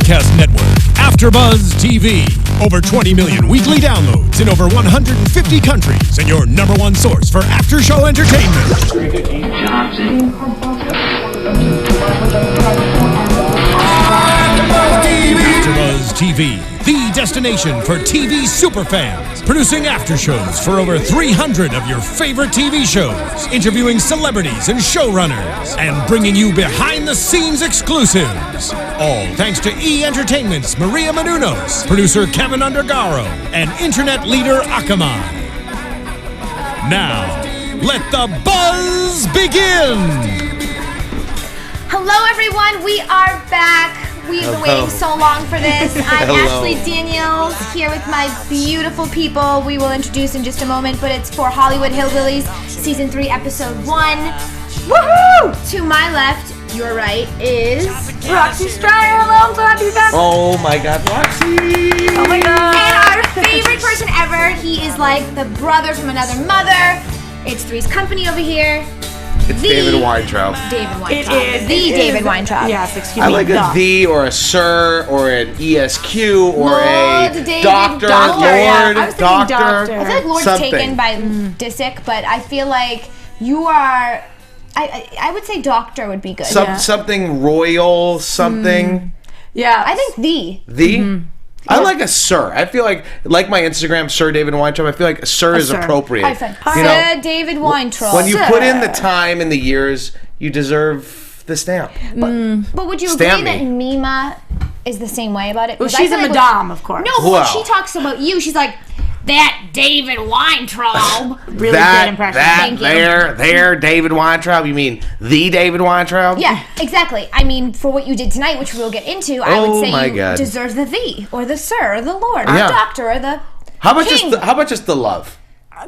broadcast network, AFTERBUZZ TV. Over 20 million weekly downloads in over 150 countries, and your number one source for after-show entertainment. AFTERBUZZ TV, the destination for TV superfans, producing after-shows for over 300 of your favorite TV shows, interviewing celebrities and showrunners, and bringing you behind-the-scenes exclusives. All thanks to E! Entertainment's Maria Menounos, producer Kevin Undergaro, and internet leader Akamai. Now, let the buzz begin! Hello, everyone. We are back. We've been waiting so long for this. I'm Ashley Daniels here with my beautiful people. We will introduce in just a moment, but it's for Hollywood Hillbillies, Season 3, Episode 1. Woohoo! To my left, your right, is Roxy Striar. Hello, I'm glad to be back. Oh my God, Roxy! Oh my God! And our favorite person ever. He is like the brother from another mother. It's Three's Company over here. It's David Weintraub. David Weintraub. It is. David Weintraub. Yes, excuse me. I like a the or a sir or an ESQ or a David, doctor, Lord. Yeah, I was thinking doctor. I feel like Lord's something. taken by Disick, but I feel like you are. I would say doctor would be good. Something royal, something. Yeah. I think the. The? I like a sir. I feel like my Instagram, Sir David Weintraub, I feel like a sir is sir. appropriate. Sir David Weintraub. When you put in the time and the years, you deserve the stamp. But would you Stamp agree me. that Mima is the same way about it? Well, Because I she's a feel like madame, of course. No, but when Well. she talks about you, she's like, that David Weintraub. Really good impression. Thank you. There, David Weintraub. You mean the David Weintraub? Yeah, exactly. I mean, for what you did tonight, which we'll get into, I would say my you God. deserve the or the sir, or the lord, or Yeah. the doctor, or the How about king. just the love?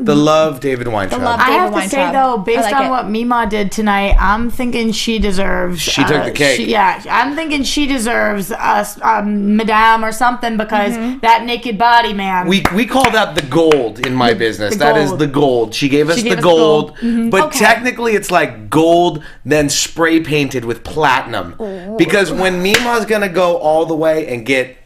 The love, David Weintraub. love. I have to David say, Weintraub. though, based I like on it. what Mima did tonight, I'm thinking she deserves... She took the cake. I'm thinking she deserves a madame or something because that naked body, man. We call that the gold in my business. the That is gold. the gold. She gave us She the gave us gold, gold. but Okay. technically it's like gold then spray painted with platinum. Because when Mima's gonna go all the way and get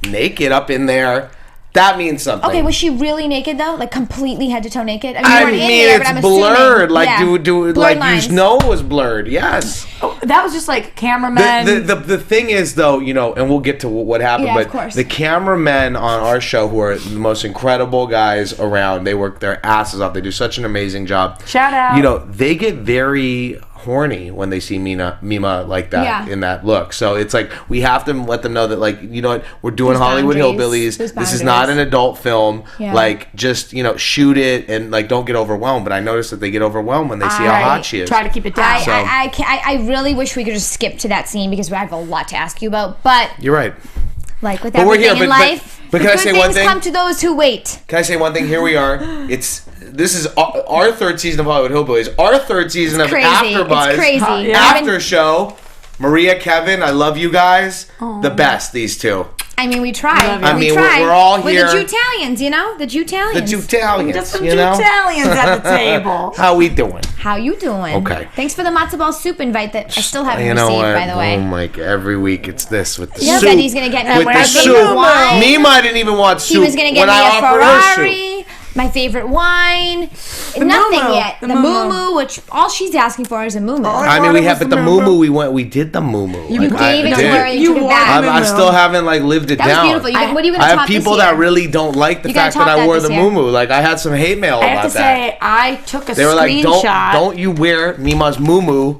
naked up in there, that means something. Okay, was she really naked though? Like completely head to toe naked? I mean, I you weren't in mean, there, but it's I'm blurred. assuming, Like, yeah. do Blurred like lines. you know it was blurred. Yes. Oh, that was just like cameramen. The thing is though, you know, and we'll get to what happened, Yeah, but of course. the cameramen on our show, who are the most incredible guys around, they work their asses off. They do such an amazing job. Shout out. You know, they get very horny when they see Mima like that, Yeah. in that look. So it's like we have to let them know that, like, you know what, we're doing There's Hollywood boundaries. Hillbillies. There's This is not an boundaries. adult film. Yeah. Like, just, you know, shoot it and like don't get overwhelmed. But I noticed that they get overwhelmed when they see how hot she is. Try to keep it down. I really wish we could just skip to that scene because I have a lot to ask you about. But You're right. like with But we're everything here, in but- life, but the can I good say one things thing? come to those who wait. Can I say one thing? Here we are. This is our third season of Hollywood Hillbillies. Our third season of Crazy. AfterBuzz. It's crazy. Yeah. After show. Maria, Kevin, I love you guys. The best, these two. I mean, we try. I mean, we try. we're all We're here. the Jutalians, you know? The Jutalians. The Jutalians, Just some you know? Italians at the table. How we doing? How you doing? Okay. Thanks for the matzo ball soup invite that I still haven't You know received, what? by the way. Oh my! Every week it's this with the Yeah, soup. but he's gonna get me with my the favorite soup. wine. Mima didn't even want soup. He was gonna get when me I a offered her soup. Ferrari, my favorite wine. Nothing moo-moo. yet. The The moo-moo. moo-moo, which all she's asking for is a moo-moo. I mean, we have, but the moo-moo we did the moo-moo. You gave it to her and you You took it wore back. the I still haven't like lived it That was down. beautiful. What are you gonna I have top people this year? that really don't like the You gotta fact that top I that wore this the year. moo-moo. Like, I had some hate mail I about have to that. say, I took a They were like, screenshot. don't you wear Mima's moo-moo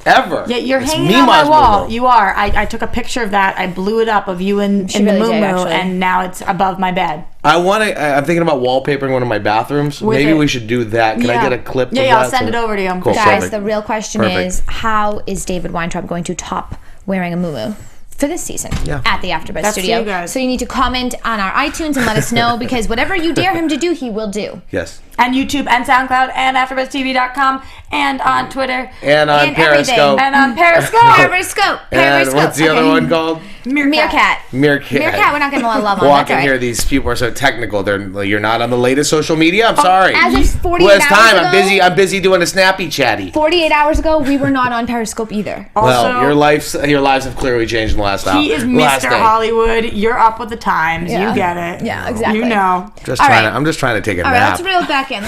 ever. Yeah, you're It's hanging on my Mima's wall. moo-moo. You are. I took a picture of that. I blew it up of you in the really did, moo-moo, actually. and now it's above my bed. I'm thinking about wallpapering one of my bathrooms. With Maybe it. we should do that. Can I Yeah. get a clip of that? Yeah, I'll send it over to you. Cool. Guys, Perfect. the real question Perfect. is, how is David Weintraub going to top wearing a moo-moo for this season at the AfterBuzz That's studio? you guys. So you need to comment on our iTunes and let us know because whatever you dare him to do, he will do. Yes. And YouTube and SoundCloud and AfterBuzzTV.com and on Twitter. And on Periscope. And on Periscope. Periscope. And what's the other one called? Meerkat. Meerkat. We're not getting a lot of love on. Walk in here, these people are so technical. You're not on the latest social media. I'm sorry. As of 48 Who has hours time? ago, I'm busy doing a snappy chatty. 48 hours ago, we were not on Periscope either. Well, your lives have clearly changed in the last hour. He is Mr. Hollywood. You're up with the times. Yeah. You get it. Yeah, exactly. You know. I'm just trying to take a All nap. right, let's reel it back in.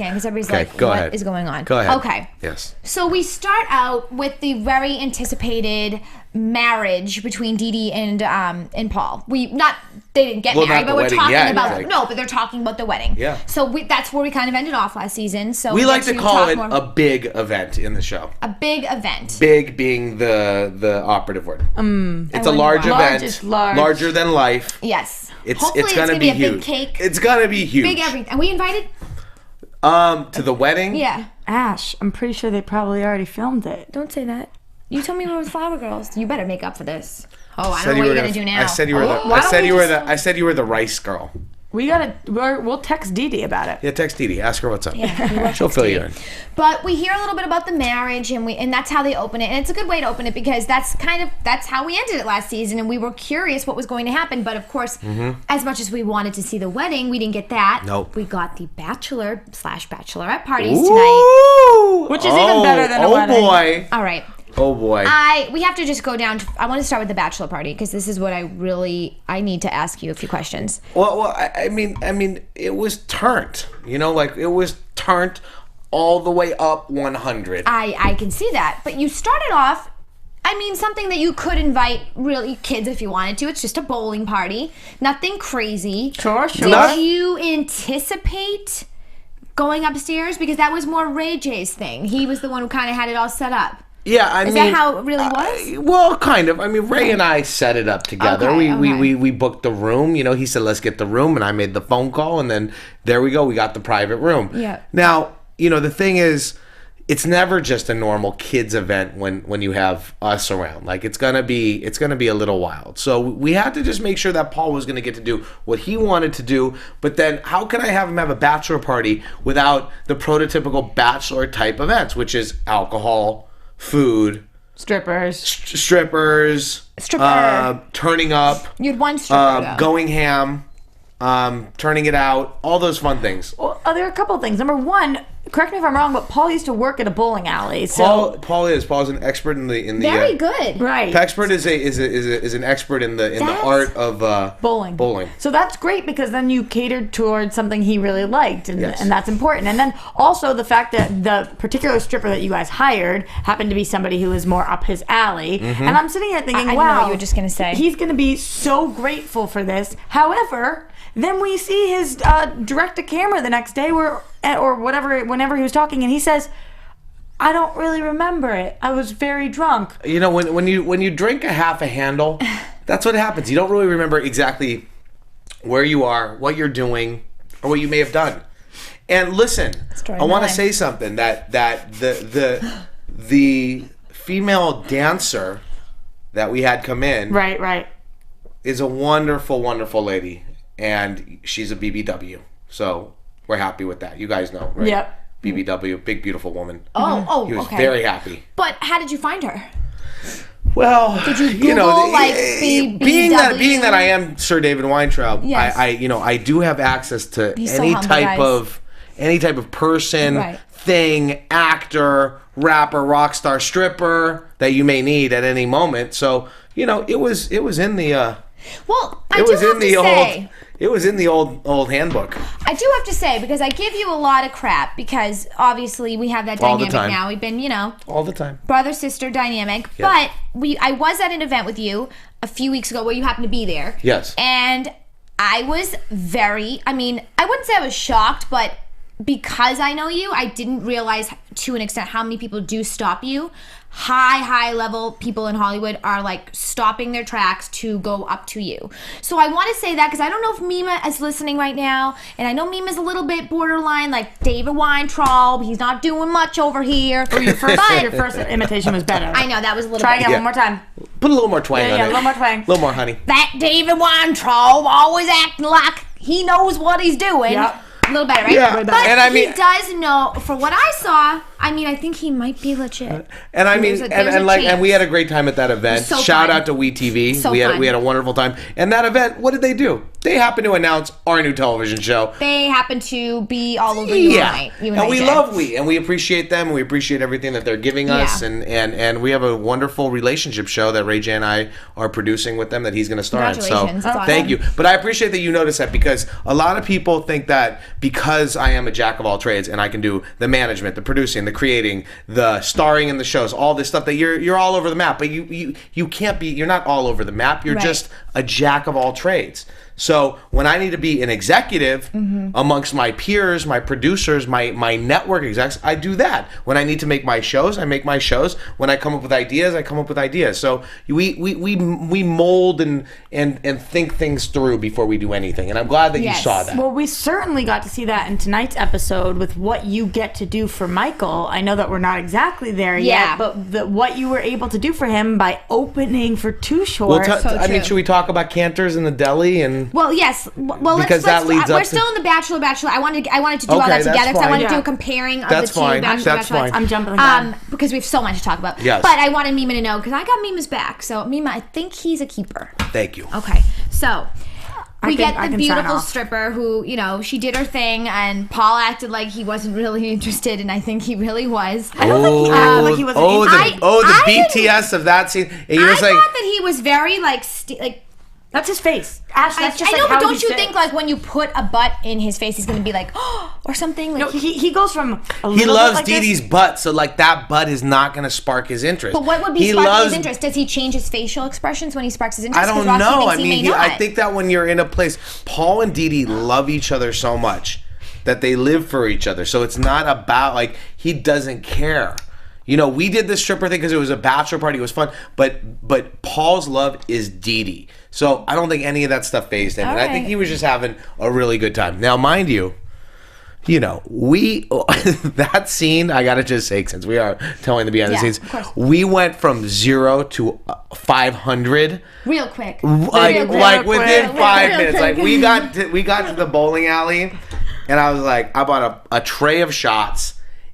Because everybody's like, go what ahead. is going on? Go ahead. Okay. Yes. So we start out with the very anticipated marriage between Dee Dee and Paul. They didn't get married, but we're talking about but they're talking about the wedding. Yeah. So that's where we kind of ended off last season. So we like to call it a big event in the show. A big event. Big being the operative word. It's a large event, larger than life. Yes. Hopefully it's gonna be a huge. big cake. It's gonna be huge. Big everything. Are we invited? To the wedding? Yeah. Ash, I'm pretty sure they probably already filmed it. Don't say that. You told me we were with Flower Girls. You better make up for this. Oh, I don't know what you're gonna do now. I said you were the rice girl. We'll text Dee Dee about it. Yeah, text Dee Dee. Ask her what's up. Yeah, she'll fill you in. But we hear a little bit about the marriage, and that's how they open it, and it's a good way to open it because that's how we ended it last season, and we were curious what was going to happen. But of course, as much as we wanted to see the wedding, we didn't get that. Nope. We got the bachelor/bachelorette parties tonight, which is even better than a wedding. Oh boy! All right. Oh boy. We have to just go down to, I want to start with the bachelor party because this is what I need to ask you a few questions. Well, I mean, it was turned. It was turned all the way up 100. I can see that, but you started off. Something that you could invite really kids if you wanted to. It's just a bowling party, nothing crazy. Sure. Did you anticipate going upstairs because that was more Ray J's thing? He was the one who kind of had it all set up. Yeah, Is that how it really was? Well, kind of. Ray and I set it up together. Okay, we booked the room. He said, let's get the room, and I made the phone call, and then there we go. We got the private room. Yeah. Now, the thing is, it's never just a normal kids event when you have us around. Like it's gonna be a little wild. So we had to just make sure that Paul was gonna get to do what he wanted to do. But then how can I have him have a bachelor party without the prototypical bachelor type events, which is alcohol, food, strippers, turning up. You had one stripper, going ham, turning it out, all those fun things. Well, there are a couple of things. Number one, correct me if I'm wrong, but Paul used to work at a bowling alley. So Paul's an expert in the very good. Right. Expert is an expert in the art of bowling. So that's great because then you catered towards something he really liked, and that's important. And then also the fact that the particular stripper that you guys hired happened to be somebody who was more up his alley. And I'm sitting here thinking, I wow, know what you were just gonna say. He's gonna be so grateful for this. However, then we see his direct to camera the next day whenever he was talking, and he says, I don't really remember it. I was very drunk. When you drink a half a handle, that's what happens. You don't really remember exactly where you are, what you're doing, or what you may have done. And listen, I want to say something that the female dancer that we had come in, right, is a wonderful, wonderful lady, and she's a BBW. So we're happy with that. You guys know, right? Yep. BBW, big beautiful woman. Oh, he was okay. very happy. But how did you find her? Well, did you Google being that I am Sir David Weintraub, yes. I do have access to any type of person, thing, actor, rapper, rock star, stripper that you may need at any moment. So it was in the. Well, It was in the old handbook. I do have to say, because I give you a lot of crap, because obviously we have that dynamic now. We've been, all the time, brother-sister dynamic. Yep. But I was at an event with you a few weeks ago where you happened to be there. Yes. And I was I wouldn't say I was shocked, but because I know you, I didn't realize to an extent how many people do stop you. High level people in Hollywood are like stopping their tracks to go up to you. So I want to say that because I don't know if Mima is listening right now, and I know Mima's a little bit borderline, like David Weintraub. He's not doing much over here. Your first imitation was better. I know that was a little. Try bit. again one more time. Put a little more twang on it. Yeah, a little more twang. A little more honey. That David Weintraub always acting like he knows what he's doing. Yep. A little better, right? Yeah. But And I mean, he does know, for what I saw, I mean, I think he might be legit. And I mean, There's a and we chance. had a great time at that event. So Shout fun. out to WeTV. So we fun. had a wonderful time. And that event, what did they do? They happened to announce our new television show. They happen to be all over you and I. And we love and we appreciate them. We appreciate everything that they're giving us, and we have a wonderful relationship show that Ray J and I are producing with them that he's going to star in. So Congratulations. That's thank awesome. you. But I appreciate that you noticed that, because a lot of people think that because I am a jack of all trades and I can do the management, the producing, the creating, the starring in the shows, all this stuff, that you're all over the map. But you can't be. You're not all over the map. You're just a jack of all trades. So when I need to be an executive amongst my peers, my producers, my network execs, I do that. When I need to make my shows, I make my shows. When I come up with ideas, I come up with ideas. So we mold and think things through before we do anything. And I'm glad that you saw that. Well, we certainly got to see that in tonight's episode with what you get to do for Michael. I know that we're not exactly there yet, but what you were able to do for him by opening for Too Short. Well, I mean, should we talk about Canters in the deli and? Well, yes. Well, Because that leads we're up to- still in the Bachelor. I wanted to do all that that's together because I fine. wanted to do a comparing of That's the two fine. Bachelor. That's fine. I'm jumping the gun. Because we have so much to talk about. Yes. But I wanted Mima to know, because I got Mima's back. So Mima, I think he's a keeper. Thank you. Okay. So we I get can the sign beautiful off. stripper who, she did her thing, and Paul acted like he wasn't really interested, and I think he really was. I don't think he acted like he wasn't interested. I didn't- BTS of that scene. And he I was thought like, that he was very That's his face. Ash, that's just I like know, how but don't he you sits. think like when you put a butt in his face, he's gonna be like, oh, or something? Like, No, he goes from a he little loves bit like Dee Dee's this. butt, so like that butt is not going to spark his interest. but what would be He sparking loves- his interest? Does he change his facial expressions when he sparks his interest? I 'Cause don't Roxy know. thinks I he mean, may I not. think that when you're in a place, Paul and Dee Dee love each other so much that they live for each other. So it's not about like he doesn't care. We did this stripper thing because it was a bachelor party. It was fun. But Paul's love is Dee Dee. So I don't think any of that stuff fazed him. And I think he was just having a really good time. Now, mind you, that scene, I got to just say, since we are telling the behind the scenes, of course. we went from 0 to 500 real quick. like within 5 real minutes. quick. Like we got to the bowling alley, and I was like, I bought a tray of shots.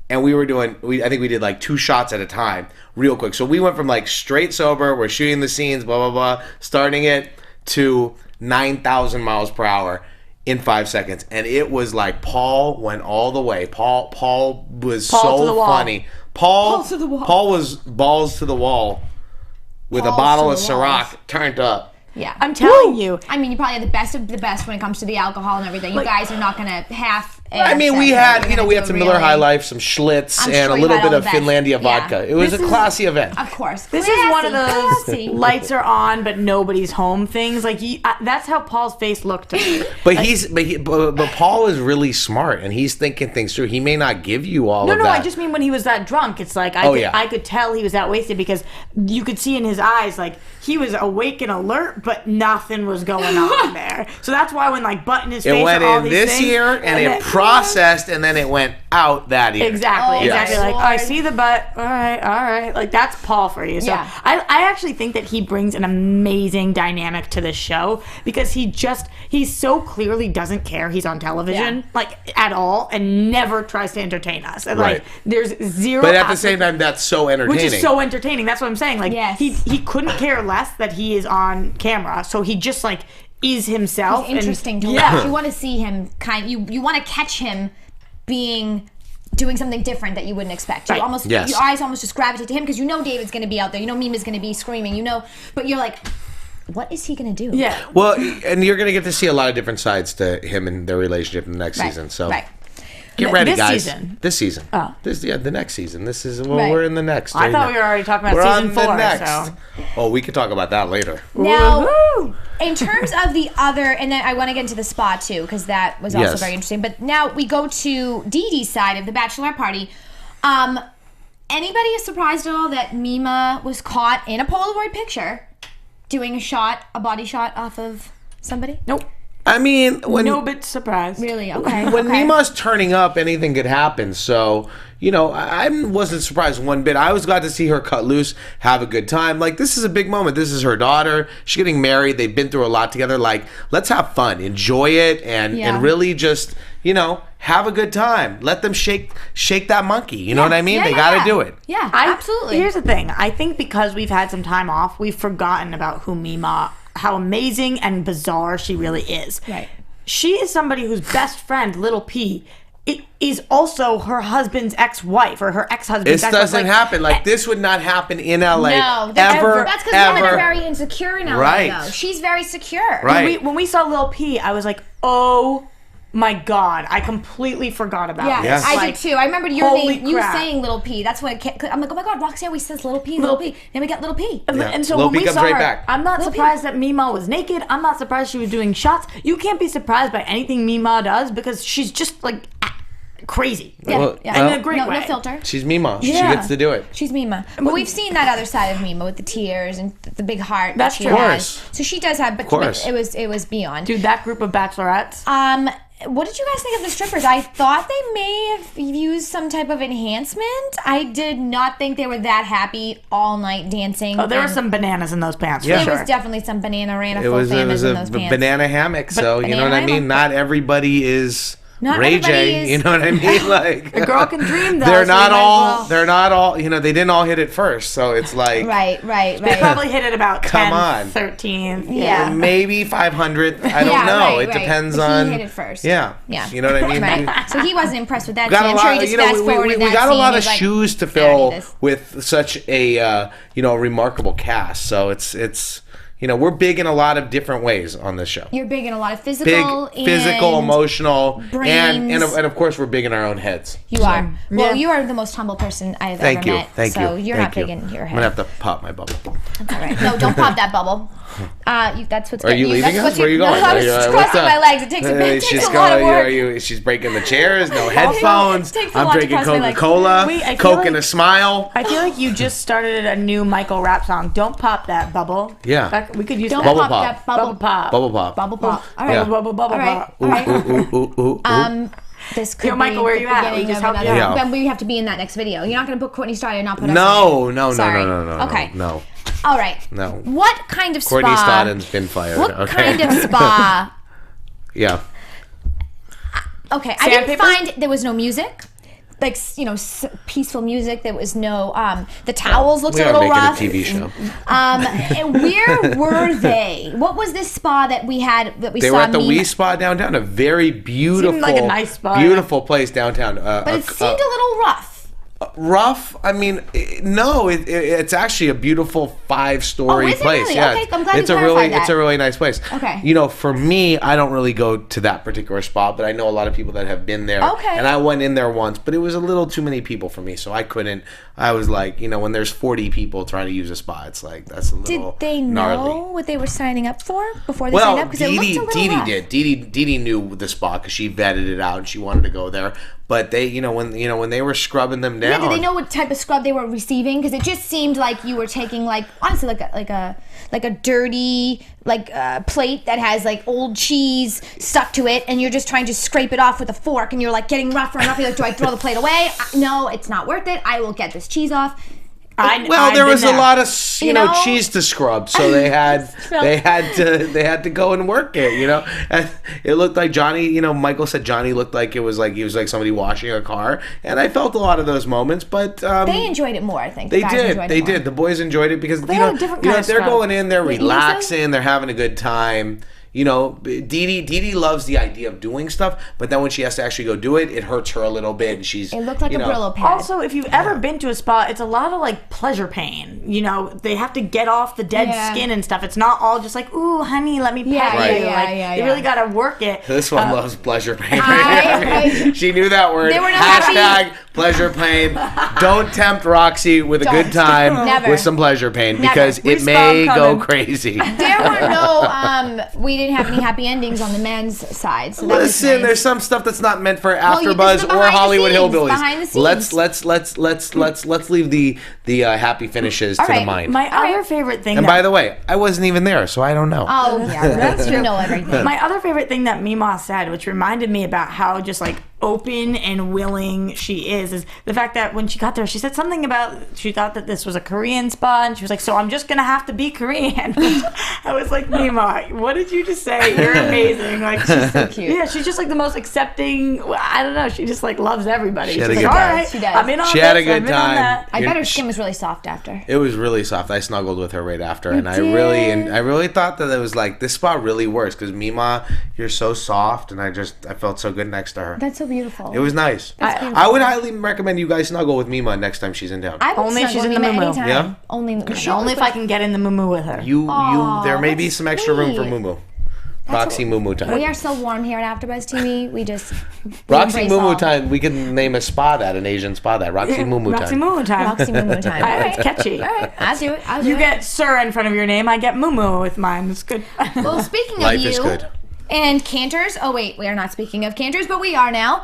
And we were doing, I think we did like 2 shots at a time, real quick. So we went from like straight sober, we're shooting the scenes, blah, blah, blah, starting it to 9,000 miles per hour in 5 seconds. And it was like Paul went all the way. Paul was Paul to the so wall. funny. Paul to the wall. Paul was balls to the wall with Balls a bottle to of the walls. Ciroc turned up. Yeah. I'm telling you. I mean, you probably have the best of the best when it comes to the alcohol and everything. You guys are not going to half. I mean, we had, we had some Miller High Life, some Schlitz, I'm and sure a you little had bit all of the best. Finlandia Yeah. vodka. It was This a is- classy event. Of course. This is one of those Classy. lights are on, but nobody's home things. Like that's how Paul's face looked to me. But Paul is really smart, and he's thinking things through. He may not give you all of No, that. I just mean when he was that drunk. It's like yeah. I could tell he was that wasted because you could see in his eyes like he was awake and alert, but nothing was going on there. So that's why when like butt in his face It went or all in these this things, year, and it processed, and then it went out that year. Exactly, Oh, exactly. yes. Like Lord. I see the butt. All right. Like that's Paul for you. So Yeah. I actually think that he brings an amazing dynamic to this show because he so clearly doesn't care he's on television like at all and never tries to entertain us. And Right. like there's zero. But at the same time, that's so entertaining. which is so entertaining. That's what I'm saying. Like Yes. he couldn't care less that he is on camera. So he just like is himself. He's interesting to yeah. watch. You want to see him you want to catch him doing something different that you wouldn't expect. You Right. almost Yes. your eyes almost just gravitate to him because David's going to be out there. Mima's going to be screaming. But you're like, what is he going to do? Yeah. Well, and you're going to get to see a lot of different sides to him and their relationship in the next Right. season. So Right. get ready, This guys. season? This season. Oh. The next season. This is Right. we're in the next. I thought we were already talking about We're season on the 4. next. So. Oh, we could talk about that later. Now, Woohoo! in terms of the other, and then I want to get into the spa too, because that was also Yes. very interesting. But now we go to Dee Dee's side of the Bachelor Party. Anybody is surprised at all that Mima was caught in a Polaroid picture doing a body shot off of somebody? Nope. I mean, when No bit surprised. Really? Okay. when okay. Mima's turning up, anything could happen. So, I wasn't surprised one bit. I was glad to see her cut loose, have a good time. Like, this is a big moment. This is her daughter. She's getting married. They've been through a lot together. Like, let's have fun, enjoy it, and really just, have a good time. Let them shake that monkey. You know what I mean? They got to do it. Yeah, absolutely. Here's the thing. I think because we've had some time off, we've forgotten about who Mima, how amazing and bizarre she really is. Right. She is somebody whose best friend, Little P, is also her husband's ex-wife or her ex-husband's ex-wife. This doesn't happen. Like, this would not happen in LA. No, ever. That's because women are very insecure in LA, right. though. She's very secure. Right. When we saw Lil P, I was like, oh my God, I completely forgot about it. Yeah, I did too. I remember your name, you crap. saying Little P. That's when I'm like, oh my God, Roxy always says Little P, Little P. Then we got Little P. Yeah. And so Lil when P we comes saw right her, back. I'm not surprised that Mima was naked. I'm not surprised she was doing shots. You can't be surprised by anything Mima does because she's just like crazy. Yeah, in a great way. No filter. She's Mima. Yeah. She gets to do it. She's Mima. But we've seen that other side of Mima with the tears and the big heart That's that she true. has. So she does have, but it was beyond. Dude, that group of bachelorettes. What did you guys think of the strippers? I thought they may have used some type of enhancement. I did not think they were that happy all night dancing. Oh, there were some bananas in those pants. Yeah. For There sure. was definitely some banana It full was famines in a those pants. banana hammock. So you know what I mean. Not everybody is Not Ray everybody J. is- You know what I mean? Like A girl can dream though. they're so not you might as all. well- They're not all. You know, they didn't all hit it first. So it's like Right. They probably hit it about Come 10, on. 13. Yeah. maybe 500. I don't Yeah, know. right, It right. depends But on. he hit it first. Yeah. Yeah. You know what I mean? Right. So he wasn't impressed with that. Got scene. a I'm sure he lot. just You know, fast forwarded we that got a scene. lot of He's like, shoes to "I fill need this." with such a remarkable cast. So it's we're big in a lot of different ways on this show. You're big in a lot of physical, Physical, and emotional, and brains. of course we're big in our own heads. You are. Well, Yeah. you are the most humble person I've Thank ever you. met. Thank you. So you're Thank not big you. in your I'm head. gonna have to pop my bubble. That's all right. No, don't pop that bubble. That's what's. Are you getting leaving that's us? what's Where are you going? No, I was What's crossing up? my legs. It takes She's a lot of work. She's breaking the chairs. No headphones. takes a I'm lot to drinking cross my legs. Coca-Cola. Wait, I feel Coke like- and a smile. I feel like you just started a new Michael rap song. Don't pop that bubble. Yeah. We could use Don't that. Bubble pop pop. that bubble. Bubble pop. Bubble pop. Bubble pop. All Yeah. right. Bubble All right. pop. All right. Ooh. This could Yo, Michael, be where the you at? We beginning just of helped you another. out. Then we have to be in that next video. You're not going to put Courtney Starr and not put us No, in. no. Sorry. No. Okay. No. All right. No. What kind of spa? Courtney Stodden's been fired. What Okay. kind of spa? Yeah. Okay, I didn't Sandpaper? find there was no music. Like, peaceful music. There was no, the towels looked We a are little making rough. a TV show. And where were they? What was this spa that we They saw? were at the Mima- Wii Spa downtown, a very beautiful, like a nice spa, beautiful place downtown. But it seemed a little rough. Rough. I mean, no. It's actually a beautiful 5-story Oh, is it place. really? Yeah, Okay, I'm glad it's you a really, clarified it's that. a really nice place. Okay. For me, I don't really go to that particular spot, but I know a lot of people that have been there. Okay. And I went in there once, but it was a little too many people for me, so I couldn't. I was like, when there's 40 people trying to use a spa, it's like that's a little. Did they know gnarly. what they were signing up for before they Well, signed up? Because it looked a little Dee rough. did. Dee knew the spot because she vetted it out and she wanted to go there. But they, when they were scrubbing them down. Yeah, did they know what type of scrub they were receiving? Because it just seemed like you were taking, honestly, like a dirty plate that has old cheese stuck to it, and you're just trying to scrape it off with a fork, and you're getting rougher and rougher. You're like, do I throw the plate away? No, it's not worth it. I will get this cheese off. There was a lot of know? cheese to scrub, so they had to go and work it. And it looked like Johnny. Michael said Johnny looked like he was like somebody washing a car, and I felt a lot of those moments. But they enjoyed it more, I think. They guys did. enjoyed They it more. did. The boys enjoyed it because had a different kind of they're scrub. going in, they're Wait, you think so? relaxing, they're having a good time. Dee loves the idea of doing stuff, but then when she has to actually go do it, it hurts her a little bit, and she's. It looked like a Brillo pad. Also, if you've ever been to a spa, it's a lot of pleasure pain. They have to get off the dead skin and stuff. It's not all just like, ooh, honey, let me pat Right. you. They really got to work it. This one loves pleasure pain. I- She knew that word. They were not Hashtag happy. pleasure pain. Don't tempt Roxy with a good time Never. with some pleasure pain Never. because it Respawn may go coming. crazy. There were no, we didn't have any happy endings on the men's side. So that was Listen, nice. there's some stuff that's not meant for this AFTERBUZZ is the or behind the Hollywood scenes, Hillbillies. behind the scenes. Let's leave the happy finishes to the right. mind. My other favorite thing And by the way, I wasn't even there, so I don't know. Oh, yeah, that's true. You know everything. My other favorite thing that Mima said, which reminded me about how just open and willing she is the fact that when she got there, she said something about she thought that this was a Korean spa, and she was like, so I'm just gonna have to be Korean. I was like, Mima, what did you just say? You're amazing. Like, she's so cute. Yeah, she's just like the most accepting. I don't know. She just like loves everybody. She had She's a like, good all time. right, She does. I'm in on She this, had a good I'm in on time. that. I bet her skin was really soft after. It was really soft. I snuggled with her right after, and I really thought that it was like, this spa really works because Mima, you're so soft, and I felt so good next to her. That's so beautiful. It was nice. I would highly recommend you guys snuggle with Mima next time she's in town. I would Only if she's snuggle in the with Mima moo-moo. anytime. Yeah? Only If I can get in the moo with her. There may be that's some extra room for sweet. Moo. Roxy Moo time. We are so warm here at AfterBuzz TV. We just Roxy embrace Moo all. time. We can name a spa that, an Asian spa that. Roxy Moo Roxy time. Moo time. Roxy Moo time. All right. It's catchy. All right, I'll do it. I'll do You it. get Sir in front of your name. I get Moo with mine. It's good. Well, speaking Life of you is good. and Canters. Oh wait, we are not speaking of Canters, but we are now.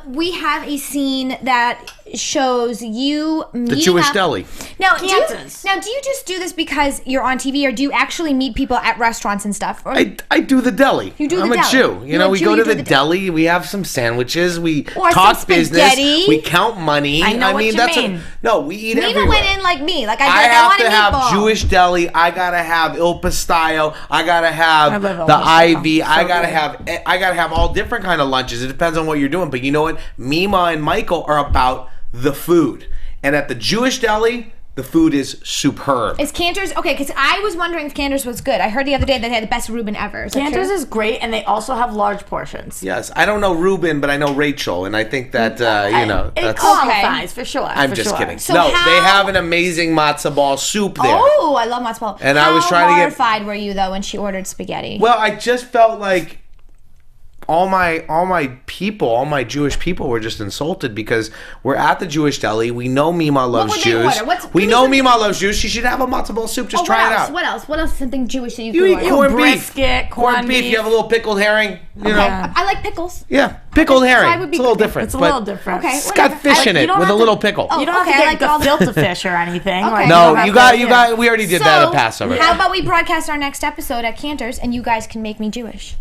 We have a scene that shows you The Jewish deli. Now, Canters. do you just do this because you're on TV, or do you actually meet people at restaurants and stuff? Or I do the deli. You do the I'm a deli. Jew. You know, a we Jew, go you to do the the deli. We have some sandwiches. We Or talk some business. spaghetti. We count money. I know what mean, you that's mean. no. We eat Mima everywhere. went in like me. Like I I want have a to have meatball. Jewish deli. I gotta have Il Pastaio. I gotta I have love Il the Pastaio. Ivy. So I gotta good. have all different kind of lunches. It depends on what you're doing. But you know what? Mima and Michael are about the food. And at the Jewish deli, the food is superb. Is Canters okay? Because I was wondering if Canters was good. I heard the other day that they had the best Reuben ever. Is that Canters true? is great, and they also have large portions. Yes, I don't know Ruben, but I know Rachel, and I think that It that's. qualifies for sure. I'm for just sure. kidding. So no, how- they have an amazing matzo ball soup there. Oh, I love matzo ball. And How I was trying to get- horrified were you though when she ordered spaghetti? Well, I just felt like all my people, all my Jewish people were just insulted because we're at the Jewish deli. We know Mima loves would they Jews. order? What's- We give me know some- Mima loves Jews. She should have a matzo ball soup. Just Oh, try what it else? out. What else? What else is something Jewish that you You can eat order? corned brisket, beef. corned beef. You have a little pickled herring. You know. I like pickles. Yeah, pickled So I herring. would be- It's a little different. It's a but little different. Okay, It's got whatever. fish in You it don't with a have little to- pickle. Oh, You don't have okay, to I get like all the the- filter fish or anything. Okay. Like, No, don't you have to- got. We already did that at Passover. How about we broadcast our next episode at Canters and you guys can make me Jewish?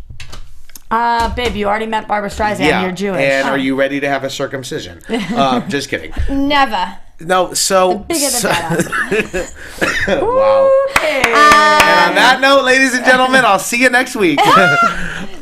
Babe, you already met Barbara Streisand. You're Jewish. And are you ready to have a circumcision? Just kidding. Never. No, so. Bigger the better. Wow. Hey. And on that note, ladies and gentlemen, I'll see you next week.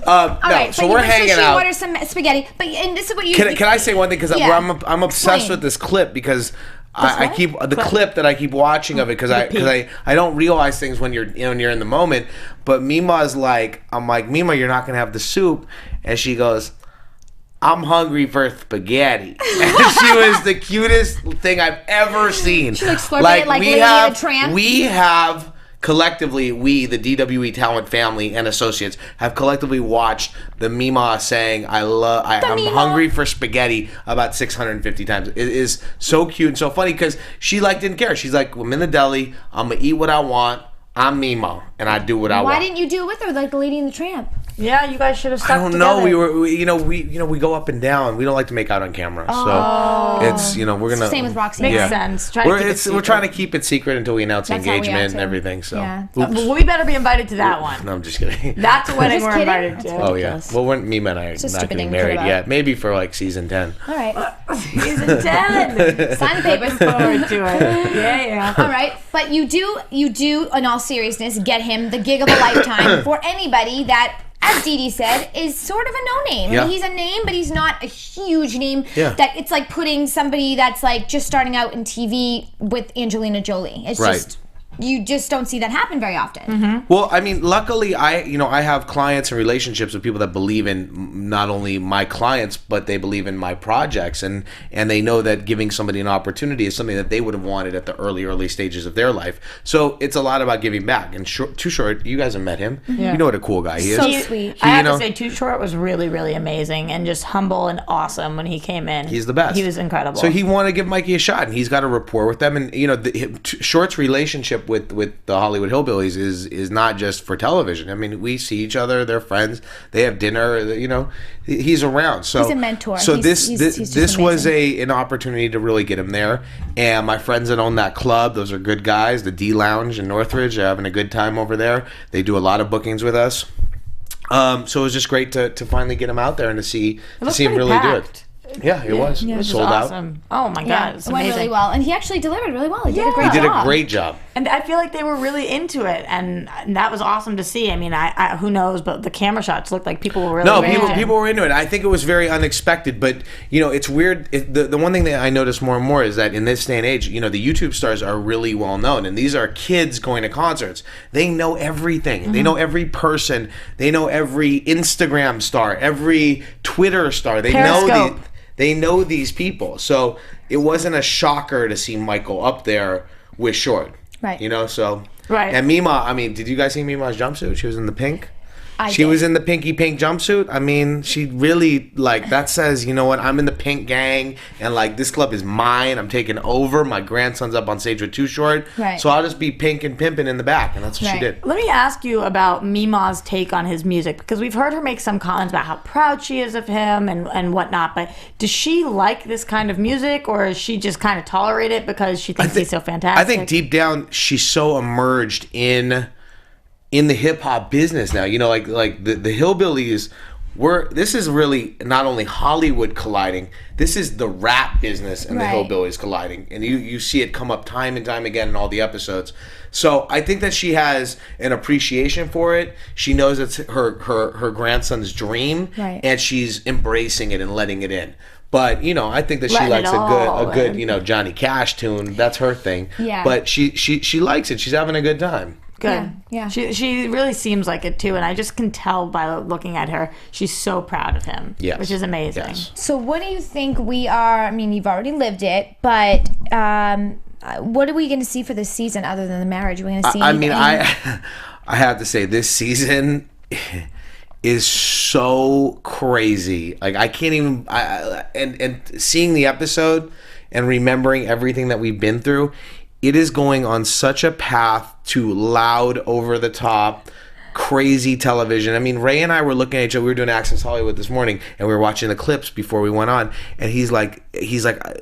All right, so we're hanging so she out. orders some spaghetti, but and this is what you. Can I say one thing? Because Yeah. I'm obsessed Explain. with this clip because I what? keep the clip that I keep watching of it because I don't realize things when you're in the moment. But Mima's like, I'm like, Mima, you're not gonna have the soup, and she goes, I'm hungry for spaghetti. And she was the cutest thing I've ever seen. She looks flirty, like Lady and the Tramp. We have collectively, we, the DWE talent family and associates, have collectively watched the Mima saying, I'm Mima. hungry for spaghetti about 650 times. It is so cute and so funny because she didn't care. She's like, I'm in the deli. I'm going to eat what I want. I'm Mima, and I do what I want. Why didn't you do it with her like the Lady and the Tramp? Yeah, you guys should have stuck I don't together. know. We go up and down. We don't like to make out on camera, so it's we're gonna Same with Roxy. Makes Yeah. sense. Try to keep it We're secret. trying to keep it secret until we announce That's how we engagement act, and too. everything. So, Yeah. Oops. Well, we better be invited to that one. No, I'm just kidding. That's a wedding Just we're kidding? invited That's to. Oh yeah. ridiculous. Well, Mima and I are a not stupid getting thing to married put yet. Maybe for like season 10. All right. Season 10. Sign the papers. Forward to it. Yeah. All right, but you do, in all seriousness, get him the gig of a lifetime for anybody that, as Dee Dee said, is sort of a no-name. Yeah. I mean, he's a name, but he's not a huge name. Yeah. That it's like putting somebody that's like just starting out in TV with Angelina Jolie. It's Right. just, you just don't see that happen very often. Well, I mean, luckily, I have clients and relationships with people that believe in not only my clients, but they believe in my projects, and they know that giving somebody an opportunity is something that they would have wanted at the early stages of their life. So it's a lot about giving back. And Too Short, you guys have met him. You know what a cool guy he So is. sweet. I have you know- to say, Too Short was really, really amazing and just humble and awesome when he came in. He's the best. He was incredible. So he wanted to give Mikey a shot, and he's got a rapport with them. And Short's relationship with the Hollywood Hillbillies is not just for television. I mean, we see each other; they're friends. They have dinner. He's around. So He's a mentor. So He's just this was amazing. an opportunity to really get him there. And my friends that own that club, those are good guys. The D Lounge in Northridge, they're having a good time over there. They do a lot of bookings with us. So it was just great to finally get him out there and to see him really do it. Yeah, it was. Yeah, it was it sold was out. awesome. Oh my Yeah, God, it's it went amazing. really well, and he actually delivered really well. He did a He great did job. a great job. And I feel like they were really into it, and that was awesome to see. I mean, I who knows, but the camera shots looked like people were really into it. People were into it. I think it was very unexpected, but it's weird. The one thing that I notice more and more is that in this day and age, the YouTube stars are really well known, and these are kids going to concerts. They know everything. Mm-hmm. They know every person. They know every Instagram star, every Twitter star. Periscope. They know these people. So it wasn't a shocker to see Michael up there with Short. Right. So. Right. And Mima, I mean, did you guys see Mima's jumpsuit? She was in the pink. She did. was in the pinky pink jumpsuit. I mean, she really, that says, you know what, I'm in the pink gang, and, this club is mine. I'm taking over. My grandson's up on stage with Too Short. Right. So I'll just be pink and pimping in the back, and that's what she did. Let me ask you about Mima's take on his music, because we've heard her make some comments about how proud she is of him and whatnot, but does she like this kind of music, or is she just kind of tolerate it because she thinks he's so fantastic? I think deep down, she's so immersed in the hip hop business now. The Hillbillies this is really not only Hollywood colliding, this is the rap business and Right. the Hillbillies colliding. And you see it come up time and time again in all the episodes. So I think that she has an appreciation for it. She knows it's her grandson's dream, Right. and she's embracing it and letting it in. But I think that she Letting likes it all a good Johnny Cash tune. That's her thing. Yeah. But she likes it. She's having a good time. Good. Yeah. She really seems like it too, and I just can tell by looking at her. She's so proud of him. Yes. Which is amazing. Yes. So what do you think we are? I mean, you've already lived it, but what are we going to see for this season other than the marriage? Are we going to see? I have to say, this season is so crazy. I can't even. And seeing the episode and remembering everything that we've been through, it is going on such a path to loud, over the top, crazy television. I mean, Ray and I were looking at each other. We were doing Access Hollywood this morning, and we were watching the clips before we went on. And he's like,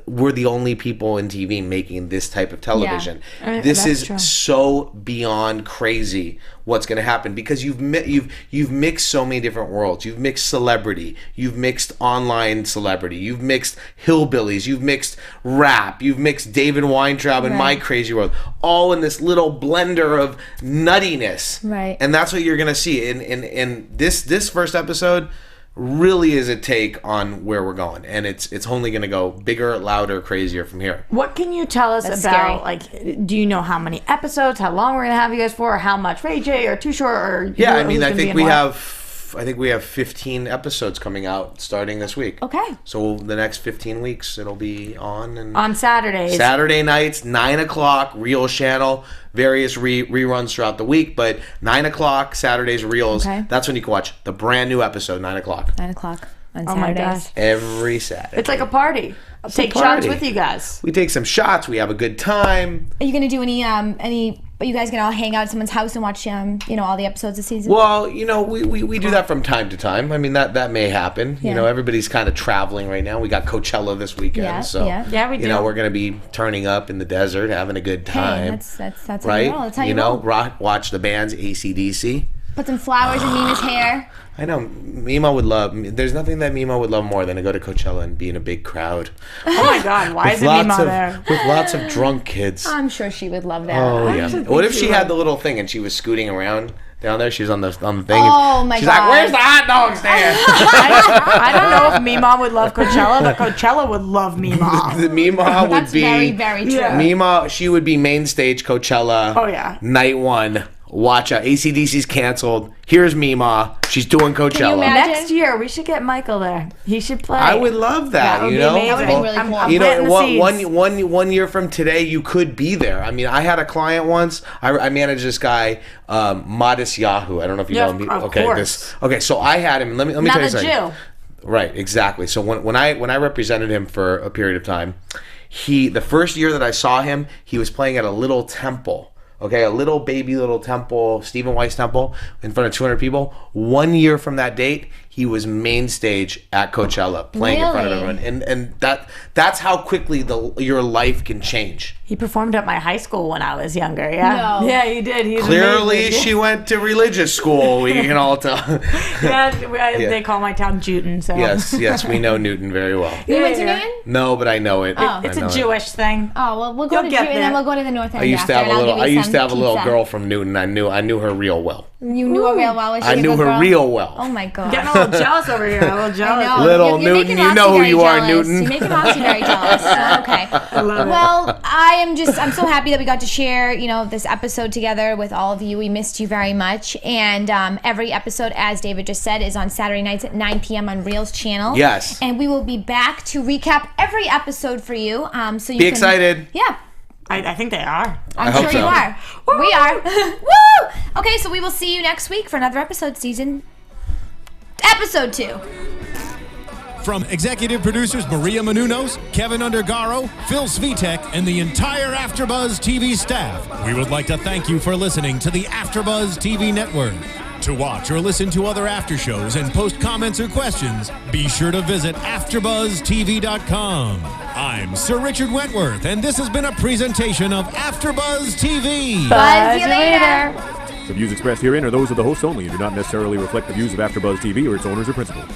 we're the only people in TV making this type of television. Yeah. This That's is true. so beyond crazy what's going to happen, because you've mixed so many different worlds. You've mixed celebrity, you've mixed online celebrity, you've mixed hillbillies, you've mixed rap, you've mixed David Weintraub and My Crazy World, all in this little blender of nuttiness. Right. And that's what you're going to see. And this first episode really is a take on where we're going, and it's only going to go bigger, louder, crazier from here. What can you tell us That's about, scary. do you know how many episodes, how long we're going to have you guys for, or how much Ray J or Too Short, or Yeah, I who's mean, I gonna be think in we what? have 15 episodes coming out starting this week. Okay. So the next 15 weeks it'll be on, and On Saturdays. Saturday nights, 9 o'clock, Reels channel, various reruns throughout the week, but 9 o'clock, Saturdays, Reels, Okay. that's when you can watch the brand new episode, 9 o'clock. 9 o'clock on Oh my Saturdays. gosh. Every Saturday. It's like a party. Take party. shots with you guys. We take some shots, we have a good time. Are you going to do any? Are you guys going to all hang out at someone's house and watch all the episodes this season? Well, we do that from time to time. I mean, that may happen. Yeah. Everybody's kind of traveling right now. We got Coachella this weekend, Yeah, so yeah. Yeah, we do. we're going to be turning up in the desert, having a good time. Hey, that's how right? you roll. That's how you roll. Watch the bands AC/DC. Put some flowers in Mina's hair. I know Mima would love. There's nothing that Mima would love more than to go to Coachella and be in a big crowd Oh my God, why is it Mima there? with lots of drunk kids. I'm sure she would love that. Oh yeah. actually What think if she she had would. the little thing and she was scooting around down there? She was on the thing. Oh, my she's God. like, "Where's the hot dog stand?" I don't know if Mima would love Coachella, but Coachella would love Mima. The Mima would That's be very, very true. Yeah. Mima. She would be main stage Coachella. Oh, yeah. Night one. Watch out. AC/DC's canceled. Here's Mima. She's doing Coachella. imagine? Next year, we should get Michael there. He should play. I would love that. That would you be know, amazing. That would've been really cool. I'm You planting know, the seeds. one year from today, you could be there. I mean, I had a client once. I managed this guy, Modest Yahoo. I don't know if you Yeah, know him. of Okay, course. so I had him. Let me Not tell you a something. Jew. Right, exactly. So when I represented him for a period of time, the first year that I saw him, he was playing at a little temple. Okay, a little temple, Stephen Weiss temple, in front of 200 people. 1 year from that date, he was main stage at Coachella playing in front of everyone. And that's how quickly your life can change. He performed at my high school when I was younger. Yeah, No. Yeah, he did. He's Clearly, amazing. she went to religious school. We can all tell. They call my town Newton. So Yes, we know Newton very well. You went to Newton? No, but I know it. It's a Jewish thing. Oh, well, we'll go You'll to get Newton and then there. we'll go to the North End I used to after, have and I'll give you some a little pizza. girl from Newton. I knew her real well. You knew her real well. Was she I a knew good her girl? real well. Oh my god. Getting a little jealous over here. A little jealous. I know. Little You're Newton, making you know Roxy who very you are, jealous. Newton. You're making Roxy very jealous. Okay. I love it. Well, I'm so happy that we got to share, this episode together with all of you. We missed you very much. And every episode, as David just said, is on Saturday nights at 9 p.m. on Reel's channel. Yes. And we will be back to recap every episode for you. So you Be can, excited. Yeah. I think they are. I'm hope sure so. you are. We are. Woo! Okay, so we will see you next week for another episode, episode 2. From executive producers Maria Menounos, Kevin Undergaro, Phil Svitek, and the entire AfterBuzz TV staff, we would like to thank you for listening to the AfterBuzz TV network. To watch or listen to other after shows and post comments or questions, be sure to visit AfterBuzzTV.com. I'm Sir Richard Wentworth, and this has been a presentation of AfterBuzz TV. Buzz you later. The views expressed herein are those of the hosts only and do not necessarily reflect the views of AfterBuzz TV or its owners or principals.